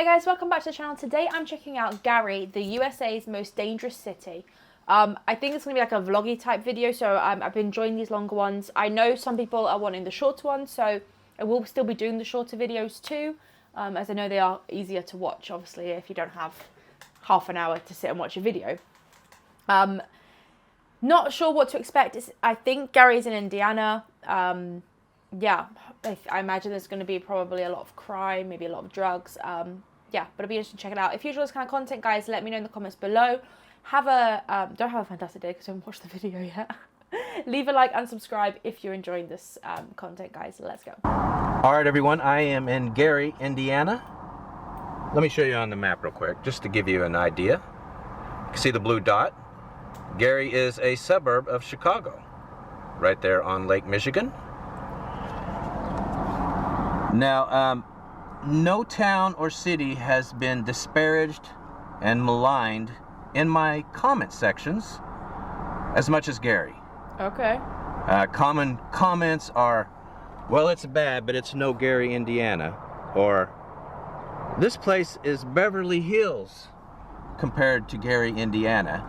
Hi guys, welcome back to the channel. Today I'm checking out Gary, the USA's most dangerous city. I think it's going to be like a vloggy type video, so I've been enjoying these longer ones. I know some people are wanting the shorter ones, so I will still be doing the shorter videos too, as I know they are easier to watch, obviously, if you don't have half an hour to sit and watch a video. Not sure what to expect. I think Gary's in Indiana. Yeah, I imagine there's going to be probably a lot of crime, maybe a lot of drugs. Yeah, but it'll be interesting to check it out. If you enjoy this kind of content, guys, let me know in the comments below. Don't have a fantastic day because I haven't watched the video yet. Leave a like and subscribe if you're enjoying this content, guys. Let's go. All right, everyone. I am in Gary, Indiana. Let me show you on the map real quick, just to give you an idea. You can see the blue dot. Gary is a suburb of Chicago, right there on Lake Michigan. Now, no town or city has been disparaged and maligned in my comment sections as much as Gary. Okay. Common comments are, well, it's bad, but it's no Gary, Indiana. Or, this place is Beverly Hills compared to Gary, Indiana.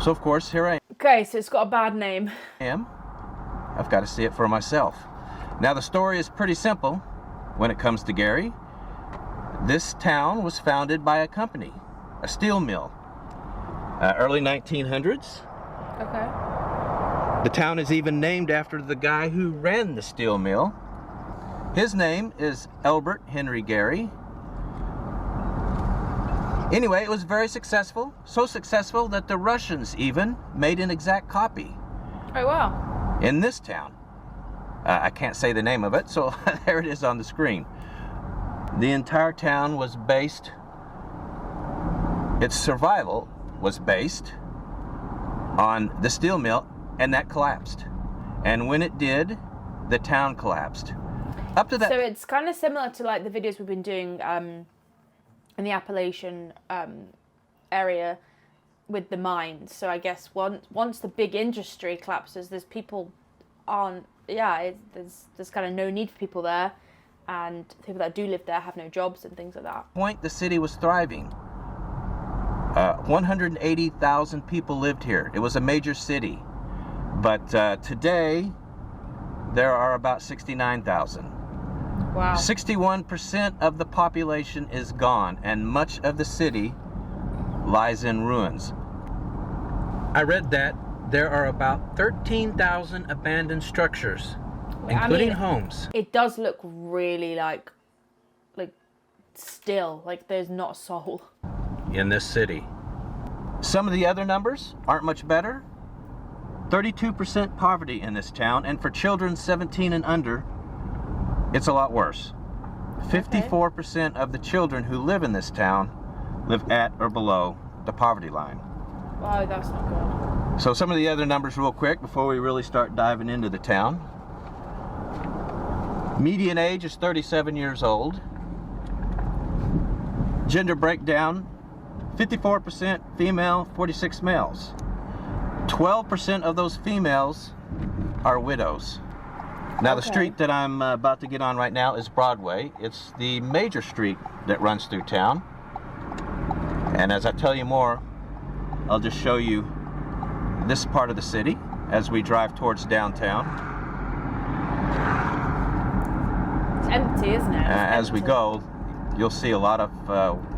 So, of course, here I am. Okay, so it's got a bad name. I've got to see it for myself. Now, the story is pretty simple when it comes to Gary. This town was founded by a company, a steel mill, early 1900s. Okay. The town is even named after the guy who ran the steel mill. His name is Albert Henry Gary. Anyway, it was very successful, so successful that the Russians even made an exact copy. Oh, wow. In this town. I can't say the name of it, so there it is on the screen. The entire town was based, its survival was based on the steel mill, and that collapsed. And when it did, the town collapsed. Up to that. So it's kind of similar to like the videos we've been doing in the Appalachian area with the mines. So I guess once the big industry collapses, there's people aren't. Yeah, there's kind of no need for people there, and people that do live there have no jobs and things like that. Point the city was thriving. 180,000 people lived here. It was a major city, but today there are about 69,000. Wow. 61% of the population is gone, and much of the city lies in ruins. I read that there are about 13,000 abandoned structures, including homes. It does look really like still, like there's not a soul in this city. Some of the other numbers aren't much better. 32% poverty in this town, and for children 17 and under, it's a lot worse. 54% of the children who live in this town live at or below the poverty line. Wow, that's not good. So some of the other numbers real quick before we really start diving into the town. Median age is 37 years old. Gender breakdown, 54% female, 46 males. 12% of those females are widows. Now the street that I'm about to get on right now is Broadway. It's the major street that runs through town. And as I tell you more, I'll just show you this part of the city as we drive towards downtown. It's empty, isn't it? As we go, you'll see a lot of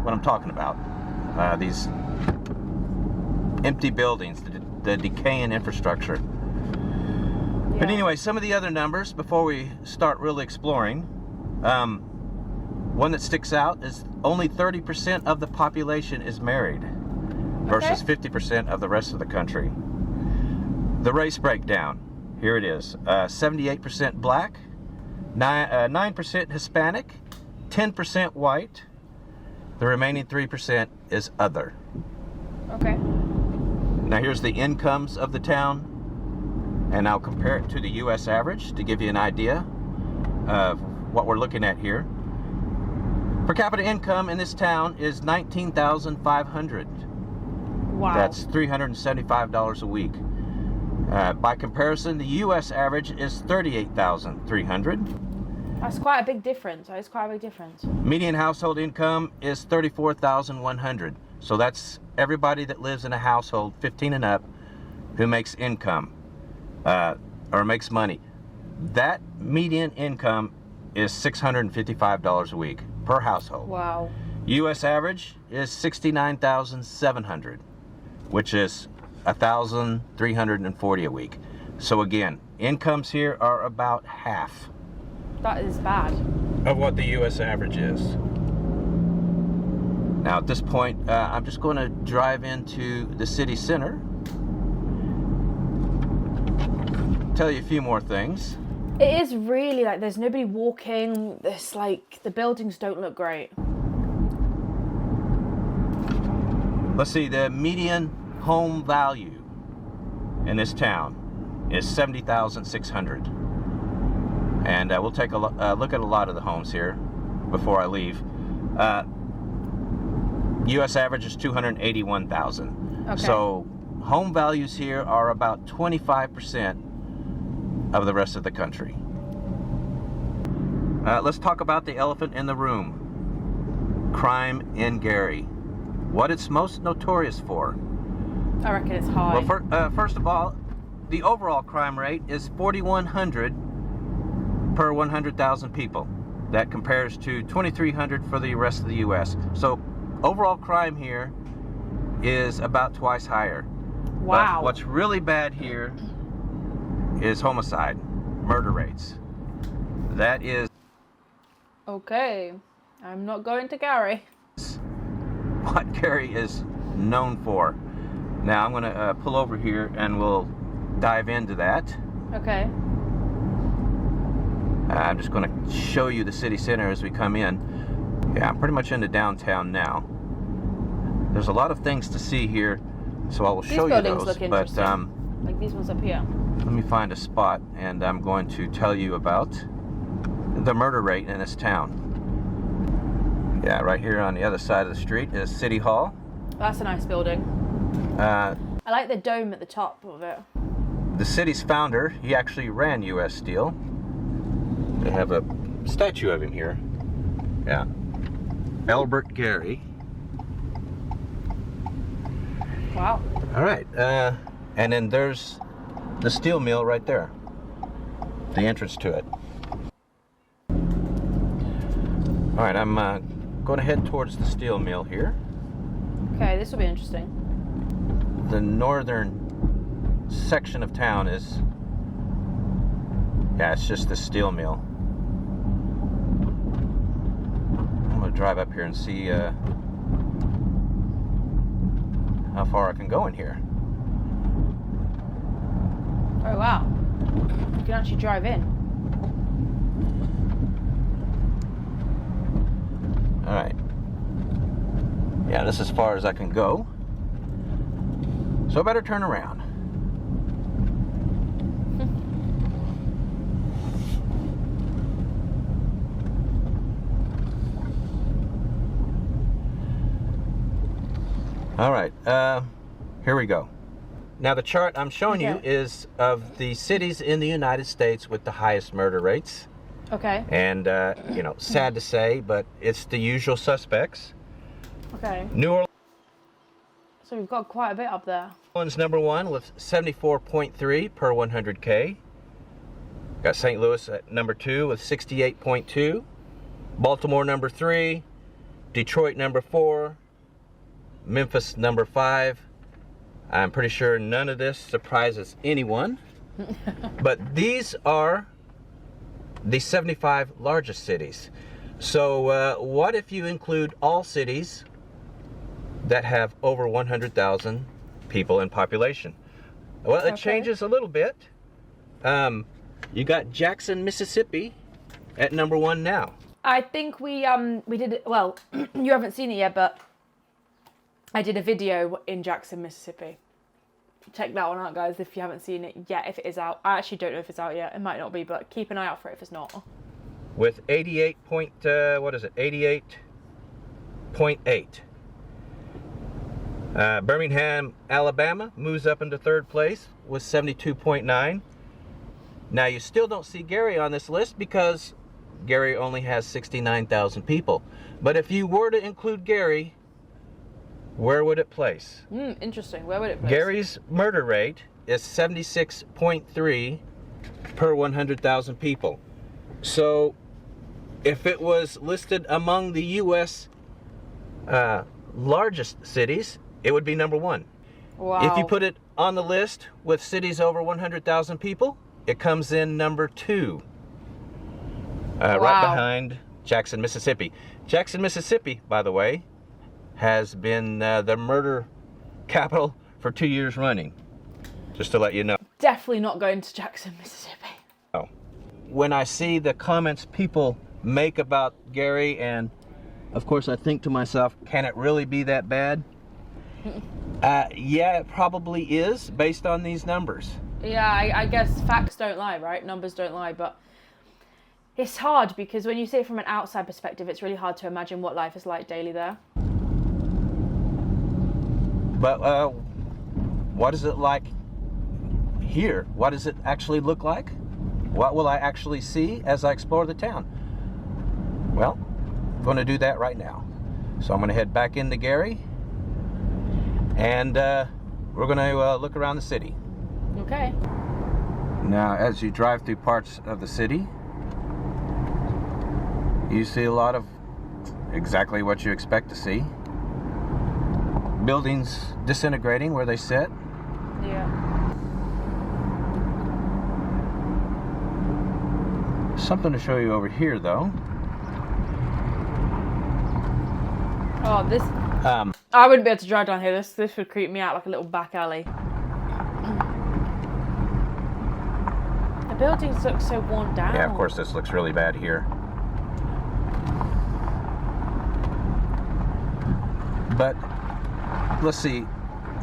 what I'm talking about. These empty buildings, the decaying infrastructure. Yeah. But anyway, some of the other numbers before we start really exploring. One that sticks out is only 30% of the population is married versus 50% of the rest of the country. The race breakdown, here it is. 78% black, 9% Hispanic, 10% white. The remaining 3% is other. Okay. Now here's the incomes of the town, and I'll compare it to the US average to give you an idea of what we're looking at here. Per capita income in this town is $19,500. Wow. That's $375 a week. By comparison, the U.S. average is $38,300. That's quite a big difference. That is quite a big difference. Median household income is $34,100. So that's everybody that lives in a household 15 and up who makes income or makes money. That median income is $655 a week per household. Wow. U.S. average is $69,700, which is $1,340 a week. So again, incomes here are about half That is bad. of what the U.S. average is. Now at this point, I'm just going to drive into the city center, tell you a few more things. It is really like there's nobody walking. This like the buildings don't look great. Let's see, the median home value in this town is $70,600. And we'll take a look at a lot of the homes here before I leave. U.S. average is $281,000. Okay. So home values here are about 25% of the rest of the country. Let's talk about the elephant in the room. Crime in Gary. What it's most notorious for. I reckon it's high. Well, first of all, the overall crime rate is 4,100 per 100,000 people. That compares to 2,300 for the rest of the U.S. So overall crime here is about twice higher. Wow. But what's really bad here is homicide, murder rates. That is Okay. I'm not going to Gary. what Gary is known for. Now I'm going to pull over here and we'll dive into that. Okay. I'm just going to show you the city center as we come in. Yeah, I'm pretty much into downtown now. There's a lot of things to see here, so I will show you buildings those. look But interesting. Like these ones up here. let me find a spot, and I'm going to tell you about the murder rate in this town. Yeah, right here on the other side of the street is City Hall. That's a nice building. I like the dome at the top of it. The city's founder, he actually ran U.S. Steel. They have a statue of him here. Yeah. Albert Gary. Wow. All right. And then there's the steel mill right there. The entrance to it. All right, I'm going to head towards the steel mill here. Okay, this will be interesting. The northern section of town is, yeah, it's just the steel mill. I'm going to drive up here and see how far I can go in here. Oh wow. You can actually drive in. All right. Yeah, this is as far as I can go. So I better turn around. All right, here we go. Now the chart I'm showing you is of the cities in the United States with the highest murder rates. Okay. And, you know, sad to say, but it's the usual suspects. Okay. New Orleans. So we've got quite a bit up there. Number one with 74.3 per 100K. Got St. Louis at number 2 with 68.2. Baltimore number 3. Detroit number 4. Memphis number 5. I'm pretty sure none of this surprises anyone. But these are the 75 largest cities. So what if you include all cities that have over 100,000 people in population? Well, it changes a little bit. You got Jackson, Mississippi at number 1 now. I think we did it, well, you haven't seen it yet, but I did a video in Jackson, Mississippi. Check that one out, guys, if you haven't seen it yet, if it is out. I actually don't know if it's out yet. It might not be, but keep an eye out for it if it's not. With 88.8. Birmingham, Alabama moves up into 3rd place with 72.9. Now you still don't see Gary on this list because Gary only has 69,000 people. But if you were to include Gary, where would it place? Interesting. Where would it place? Gary's murder rate is 76.3 per 100,000 people. So if it was listed among the U.S. Largest cities, it would be number 1. Wow. If you put it on the list with cities over 100,000 people, it comes in number 2. Right behind Jackson, Mississippi. Jackson, Mississippi, by the way, has been the murder capital for 2 years running. Just to let you know. Definitely not going to Jackson, Mississippi. Oh. When I see the comments people make about Gary, and of course I think to myself, can it really be that bad? Yeah, it probably is based on these numbers. Yeah, I guess facts don't lie, right? Numbers don't lie, but it's hard because when you see it from an outside perspective, it's really hard to imagine what life is like daily there. But what is it like here? What does it actually look like? What will I actually see as I explore the town? Well, I'm going to do that right now. So I'm going to head back into Gary, and we're going to look around the city. Okay. Now, as you drive through parts of the city, you see a lot of exactly what you expect to see. Buildings disintegrating where they sit. Yeah. Something to show you over here, though. Oh, this... I wouldn't be able to drive down here. This would creep me out like a little back alley. The buildings look so worn down. Yeah, of course, this looks really bad here. But let's see,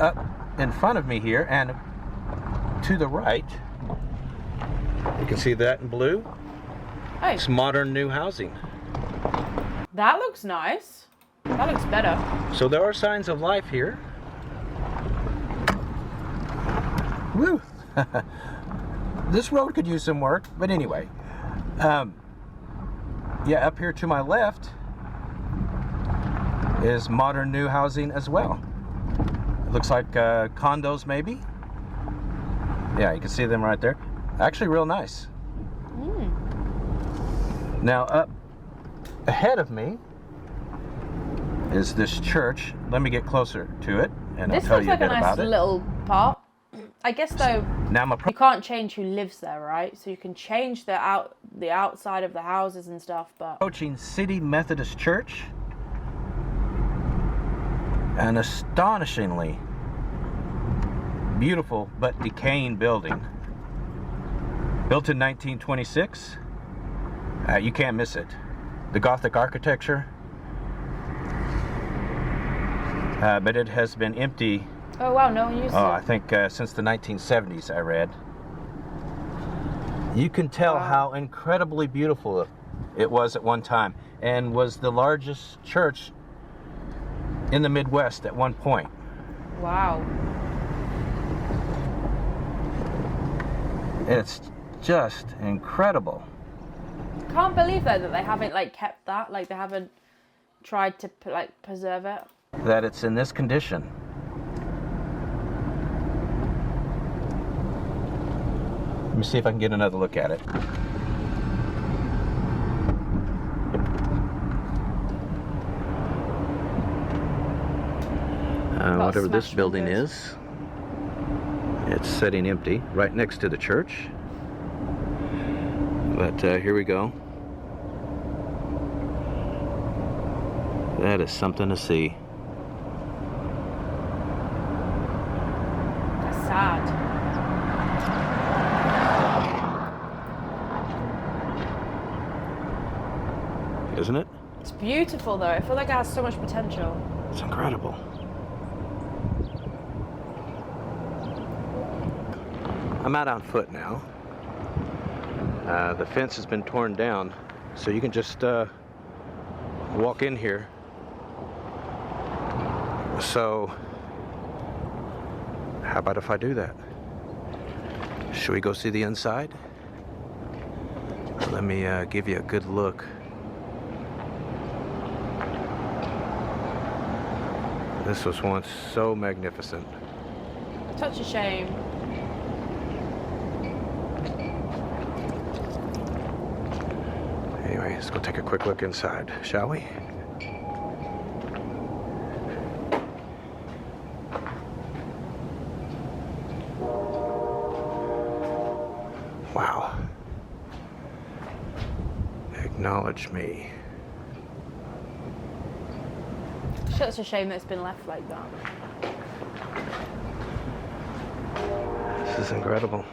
up in front of me here and to the right, you can see that in blue. Oh. It's modern new housing. That looks nice. That looks better. So there are signs of life here. Woo! This road could use some work, but anyway. Yeah, up here to my left is modern new housing as well. It looks like condos maybe. Yeah, you can see them right there. Actually real nice. Now up ahead of me is this church. Let me get closer to it and I'll tell you a bit about it. This looks like a nice little part. I guess though, now you can't change who lives there, right? So you can change the outside of the houses and stuff, but... Approaching City Methodist Church. An astonishingly beautiful but decaying building. Built in 1926. You can't miss it. The Gothic architecture. But it has been empty. Oh wow, no one uses it. I think since the 1970s, I read. You can tell how incredibly beautiful it was at one time, and was the largest church in the Midwest at one point. Wow. It's just incredible. Can't believe though that they haven't like kept that, like they haven't tried to like preserve it. That it's in this condition. Let me see if I can get another look at it. Whatever this building is, it's sitting empty right next to the church. But here we go. That is something to see. That's sad. Isn't it? It's beautiful though. I feel like it has so much potential. It's incredible. I'm out on foot now. The fence has been torn down, so you can just walk in here. So, how about if I do that? Should we go see the inside? Let me give you a good look. This was once so magnificent. Such a shame. Anyway, let's go take a quick look inside, shall we? Wow. Acknowledge me. It's a shame that it's been left like that. This is incredible.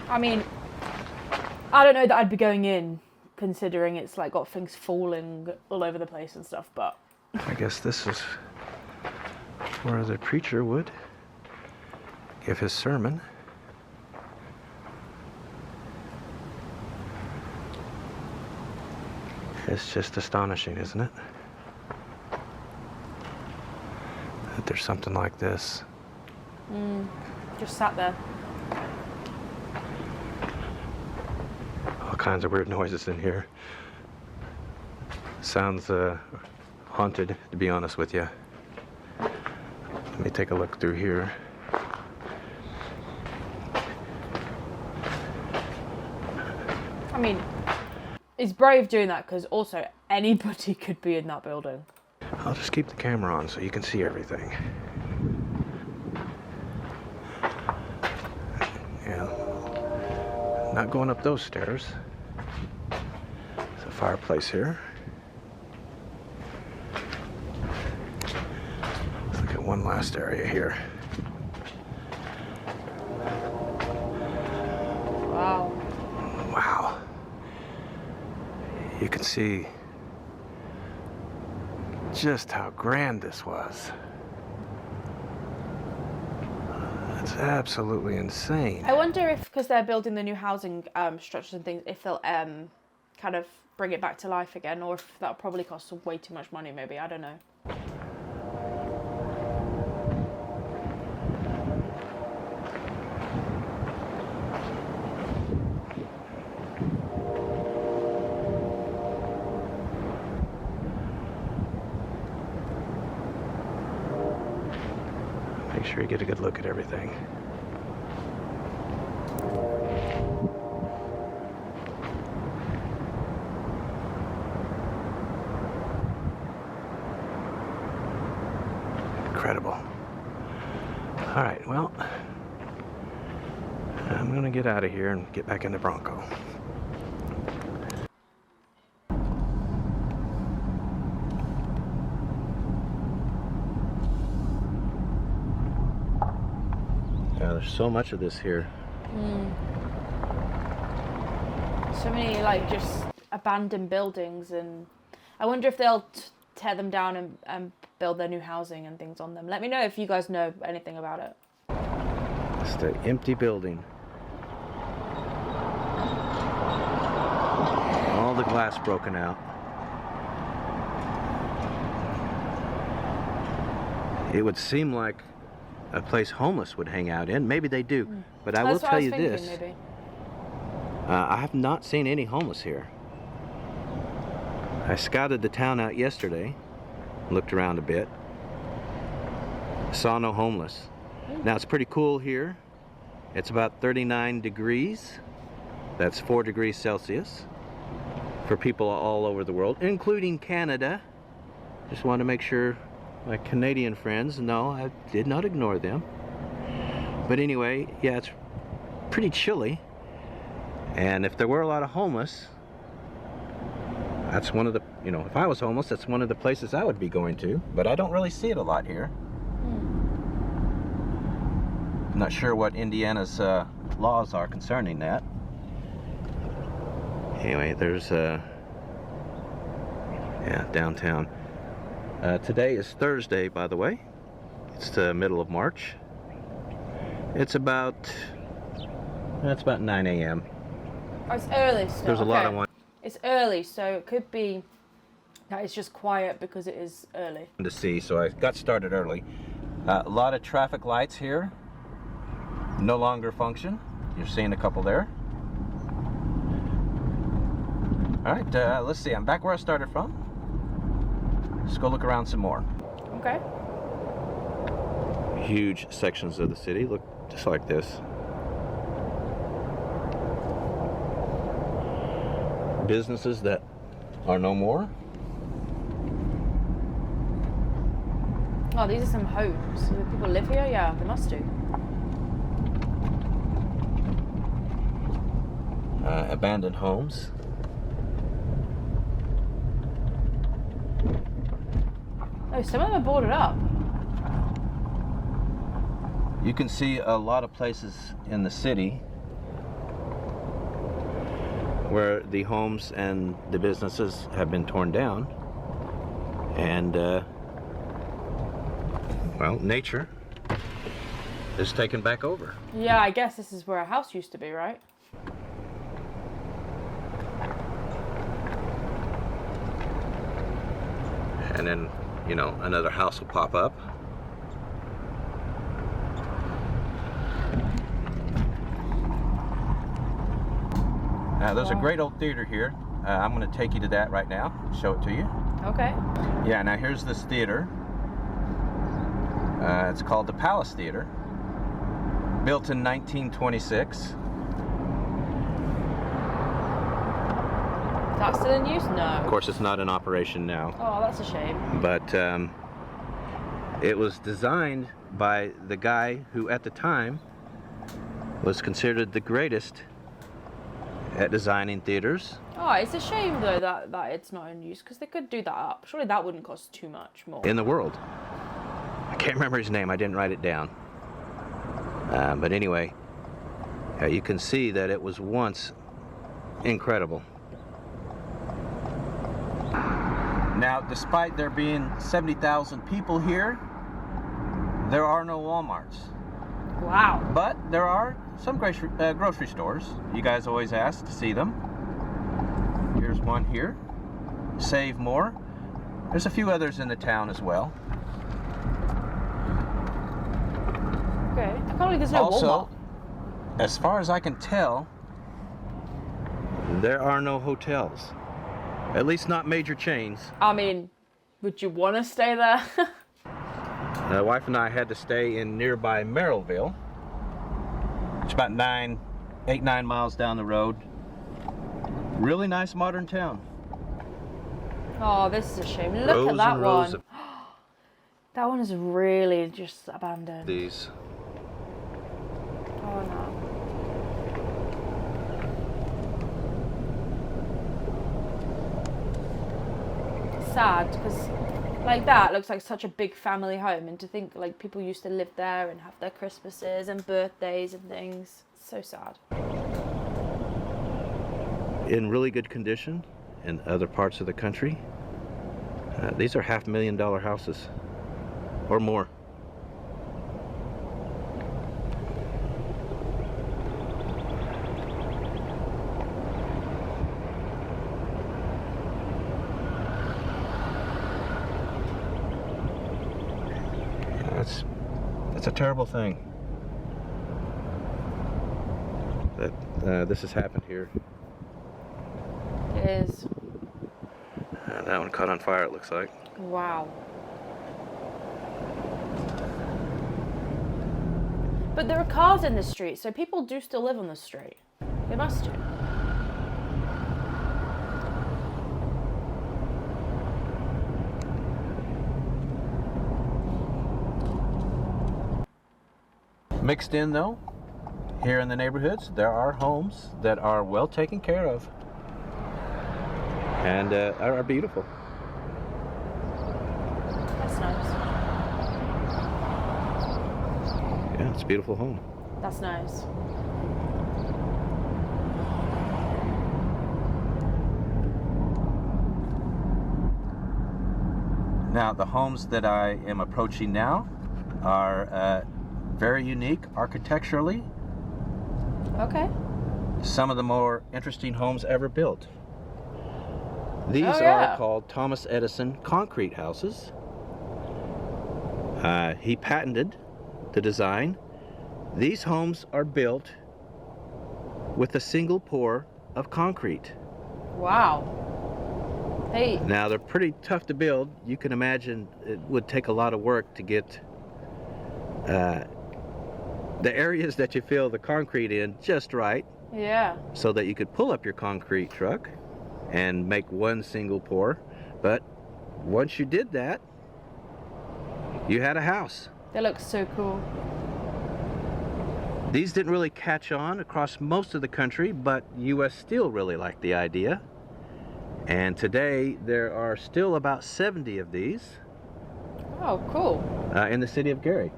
I mean, I don't know that I'd be going in, considering it's like got things falling all over the place and stuff, but... I guess this is where the preacher would give his sermon. It's just astonishing, isn't it? That there's something like this. Just sat there. All kinds of weird noises in here. Sounds haunted, to be honest with you. Let me take a look through here. I mean, it's brave doing that because also anybody could be in that building. I'll just keep the camera on so you can see everything. Yeah. Not going up those stairs. There's a fireplace here. Let's look at one last area here. Wow. Wow. You can see just how grand this was. It's absolutely insane. I wonder if, because they're building the new housing structures and things, if they'll kind of bring it back to life again, or if that'll probably cost way too much money, maybe. I don't know. Make sure you get a good look at everything. Incredible. All right, well, I'm gonna get out of here and get back in the Bronco. Yeah, there's so much of this here. So many, like, just abandoned buildings, and I wonder if they'll tear them down and build their new housing and things on them. Let me know if you guys know anything about it. It's the empty building. All the glass broken out. It would seem like a place homeless would hang out in. Maybe they do, but I will That's what tell was you thinking, this. maybe. I have not seen any homeless here. I scouted the town out yesterday, looked around a bit, saw no homeless. Now it's pretty cool here. It's about 39 degrees. That's 4 degrees Celsius for people all over the world, including Canada. Just want to make sure my Canadian friends know I did not ignore them. But anyway, yeah, it's pretty chilly. And if there were a lot of homeless, that's one of the, you know, if I was homeless, that's one of the places I would be going to. But I don't really see it a lot here. I'm not sure what Indiana's laws are concerning that. Anyway, there's, yeah, downtown. Today is Thursday, by the way. It's the middle of March. It's about 9 a.m. Oh, it's early still. There's a lot of okay. one It's early, so it could be that it's just quiet because it is early. to see, so I got started early. A lot of traffic lights here no longer function. You're seeing a couple there. All right, let's see. I'm back where I started from. Let's go look around some more. Okay. Huge sections of the city look just like this. Businesses that are no more. Oh, these are some homes. Do people live here? Yeah, they must do. Abandoned homes. Oh, some of them are boarded up. You can see a lot of places in the city where the homes and the businesses have been torn down, and well, nature is taken back over. Yeah, I guess this is where a house used to be, right? And then, you know, another house will pop up. Now, there's a great old theater here. I'm going to take you to that right now, show it to you. Okay. Yeah, now here's this theater. It's called the Palace Theater, built in 1926. Is that still in use? No. Of course, it's not in operation now, Oh, that's a shame. but it was designed by the guy who at the time was considered the greatest at designing theaters. Oh, it's a shame though that it's not in use because they could do that up. Surely that wouldn't cost too much more. In the world. I can't remember his name, I didn't write it down. But anyway, you can see that it was once incredible. Now, despite there being 70,000 people here, there are no Walmarts. Wow. But there are some grocery stores. You guys always ask to see them. Here's one here. Save More. There's a few others in the town as well. Okay. I can't believe there's no Also, Walmart. as far as I can tell, there are no hotels. At least not major chains. I mean, would you want to stay there? My wife and I had to stay in nearby Merrillville. It's about 8-9 miles down the road. Really nice modern town. Oh, this is a shame. Look Rows at that and rows one. of That one is really just abandoned. these. Oh no. Sad because like that looks like such a big family home, and to think like people used to live there and have their Christmases and birthdays and things. It's so sad. In really good condition in other parts of the country. These are $500,000 houses or more. That's a terrible thing that this has happened here. It is. That one caught on fire, it looks like. Wow. But there are cars in the street, so people do still live on the street. They must do. Mixed in though, here in the neighborhoods, there are homes that are well taken care of and are beautiful. That's nice. Yeah, it's a beautiful home. That's nice. Now, the homes that I am approaching now are very unique architecturally. Okay. Some of the more interesting homes ever built. These Oh, yeah. are called Thomas Edison concrete houses. He patented the design. These homes are built with a single pour of concrete. Wow. Now they're pretty tough to build. You can imagine it would take a lot of work to get the areas that you fill the concrete in just right, Yeah. so that you could pull up your concrete truck and make one single pour. But once you did that, you had a house. They look so cool. These didn't really catch on across most of the country, but U.S. Steel really liked the idea. And today there are still about 70 of these Oh, cool. in the city of Gary.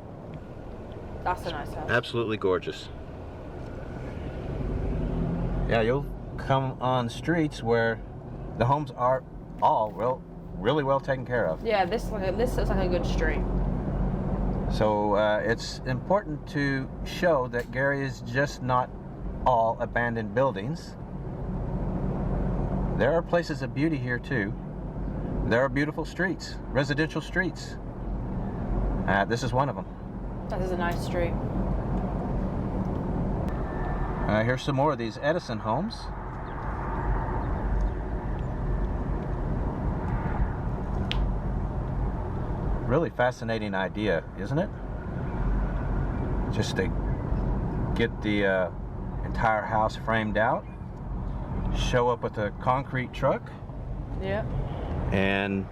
That's a nice house. Absolutely gorgeous. Yeah, you'll come on streets where the homes are all really well taken care of. Yeah, this looks like a good street. So it's important to show that Gary is just not all abandoned buildings. There are places of beauty here too. There are beautiful streets, residential streets. This is one of them. That is a nice street. Here's some more of these Edison homes. Really fascinating idea, isn't it? Just to get the entire house framed out, show up with a concrete truck, Yeah. and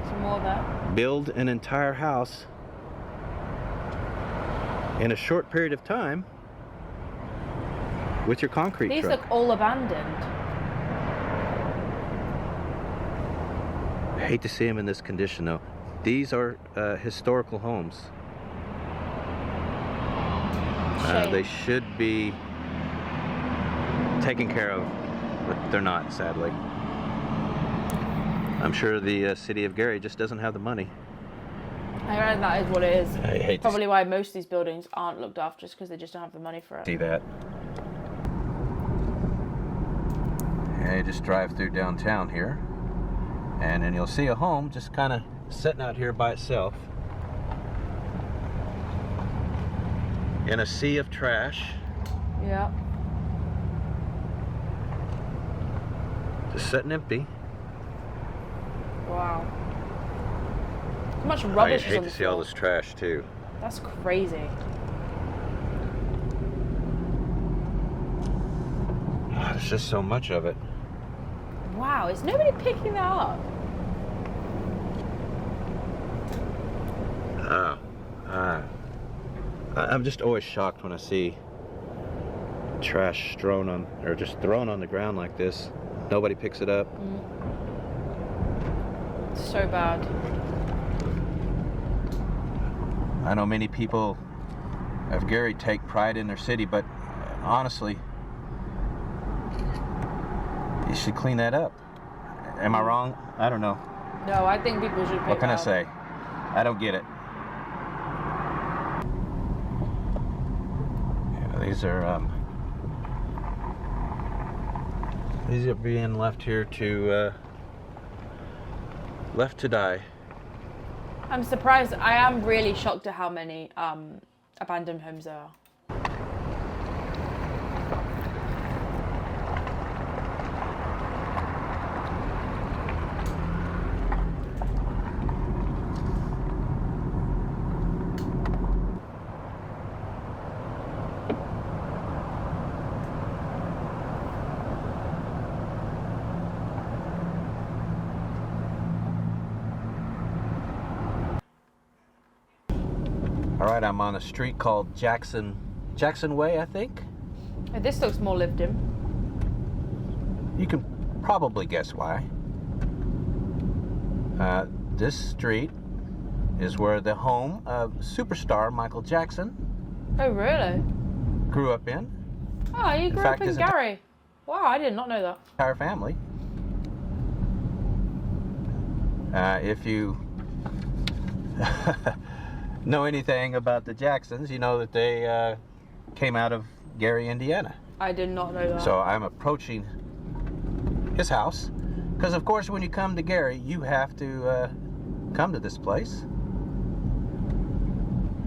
Some more of that. build an entire house in a short period of time with your concrete These truck. look all abandoned. I hate to see them in this condition though. These are historical homes. Shame. They should be taken care of, but they're not, sadly. I'm sure the city of Gary just doesn't have the money. I reckon that is what it is. I hate Probably why most of these buildings aren't looked after, just because they just don't have the money for to it. see that. And you just drive through downtown here, and then you'll see a home just kind of sitting out here by itself in a sea of trash. Yeah. Just sitting empty. Wow. How much I rubbish is hate on to the see all floor? this trash too. That's crazy. There's just so much of it. Wow, is nobody picking that up? I'm just always shocked when I see trash strewn on, or just thrown on the ground like this. Nobody picks it up. So bad. I know many people of Gary take pride in their city, but honestly, you should clean that up. Am I wrong? I don't know. No, I think people should pick What can I up. say? I don't get it. Yeah, these are being left here to left to die. I'm surprised. I am really shocked at how many abandoned homes there are. All right, I'm on a street called Jackson Way, I think. Oh, this looks more lived in. You can probably guess why. This street is where the home of superstar Michael Jackson Oh, really? grew up in. Oh, you grew fact, up in his Gary. Wow, I did not know that. Entire family. If you know anything about the Jacksons, you know that they came out of Gary, Indiana. I did not know that. So I'm approaching his house, because of course when you come to Gary, you have to come to this place.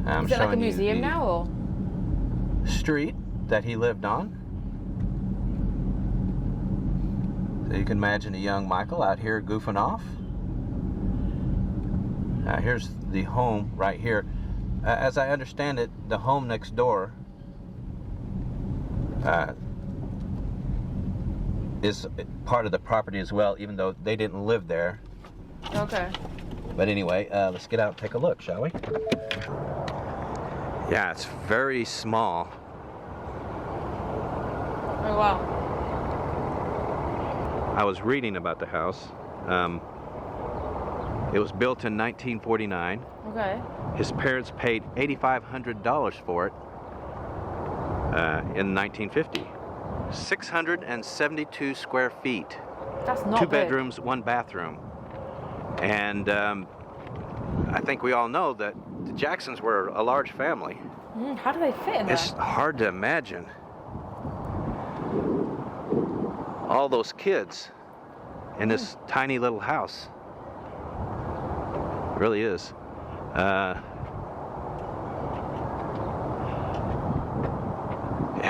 I'm Is it like a showing you museum the now, or? street that he lived on. So you can imagine a young Michael out here goofing off. Here's the home right here. As I understand it, the home next door is part of the property as well, even though they didn't live there. Okay. But anyway, let's get out and take a look, shall we? Yeah, it's very small. Oh wow. I was reading about the house. It was built in 1949. Okay. His parents paid $8,500 for it in 1950. 672 square feet. That's not 2 big. bedrooms, 1 bathroom. And I think we all know that the Jacksons were a large family. How do they fit in there? It's hard to imagine all those kids in this tiny little house. It really is. Yeah,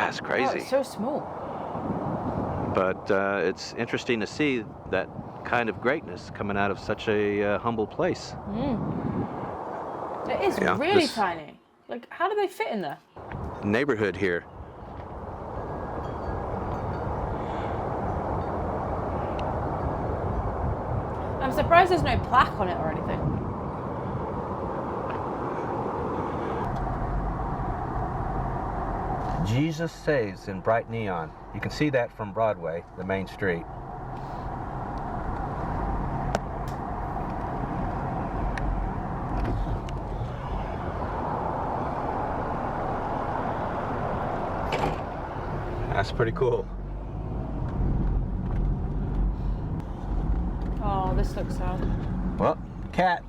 it's Oh, crazy. it's so small. But it's interesting to see that kind of greatness coming out of such a humble place. It is Yeah, really this- tiny. Like, how do they fit in there? Neighborhood here. I'm surprised there's no plaque on it or anything. Jesus Saves in bright neon. You can see that from Broadway, the main street. That's pretty cool. Oh, this looks sad. Well, cat.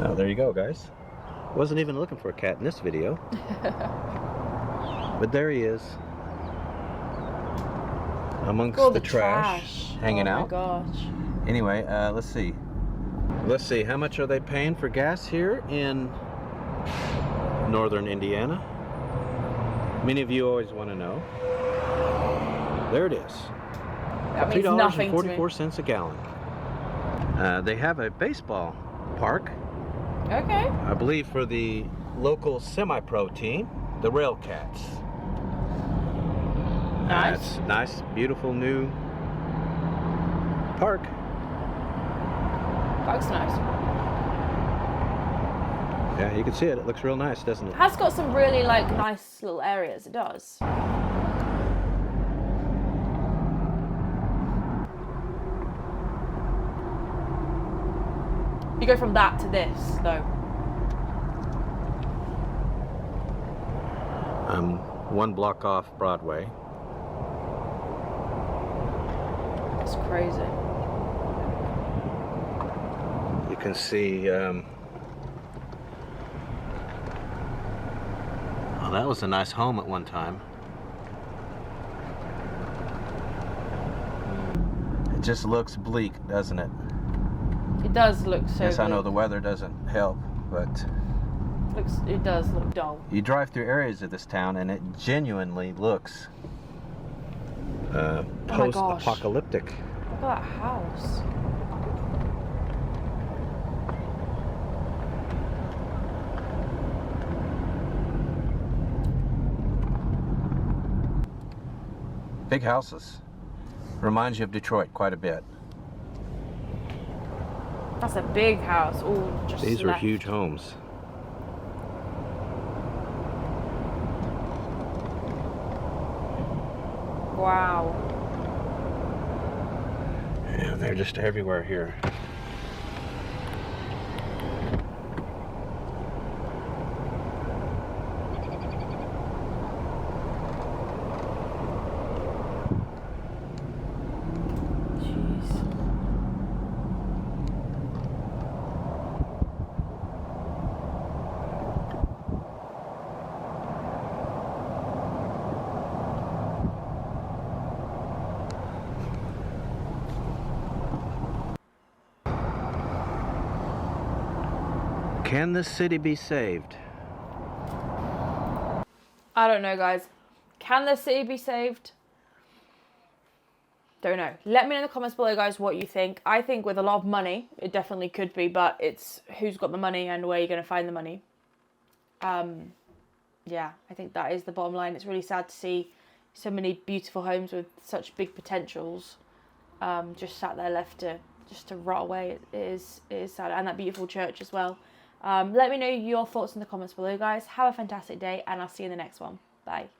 Oh, there you go, guys. Wasn't even looking for a cat in this video. But there he is. Amongst Oh, the trash. Hanging out. Oh my gosh. Anyway, let's see. Let's see, how much are they paying for gas here in northern Indiana? Many of you always want to know. There it is. That means nothing to me. $3.44 a gallon. They have a baseball park, Okay. I believe, for the local semi-pro team, the Railcats. Nice. It's nice, beautiful new park. That looks nice. Yeah, you can see it. It looks real nice, doesn't it? It has got some really like nice little areas. It does. You go from that to this, though. I'm 1 block off Broadway. It's crazy. You can see, oh, that was a nice home at one time. It just looks bleak, doesn't it? It does look so. Yes, I know bleak. the weather doesn't help, but It does look dull. you drive through areas of this town and it genuinely looks Oh my gosh. post-apocalyptic. Look at that house. Big houses. Reminds you of Detroit quite a bit. That's a big house. All just. These were left. huge homes. Wow. Yeah, they're just everywhere here. Jeez. Can this city be saved? I don't know, guys. Can the city be saved? Don't know. Let me know in the comments below, guys, what you think. I think with a lot of money, it definitely could be, but it's who's got the money and where you're going to find the money. Yeah, I think that is the bottom line. It's really sad to see so many beautiful homes with such big potentials just sat there left to rot away. It is sad. And that beautiful church as well. Let me know your thoughts in the comments below, guys. Have a fantastic day, and I'll see you in the next one. Bye.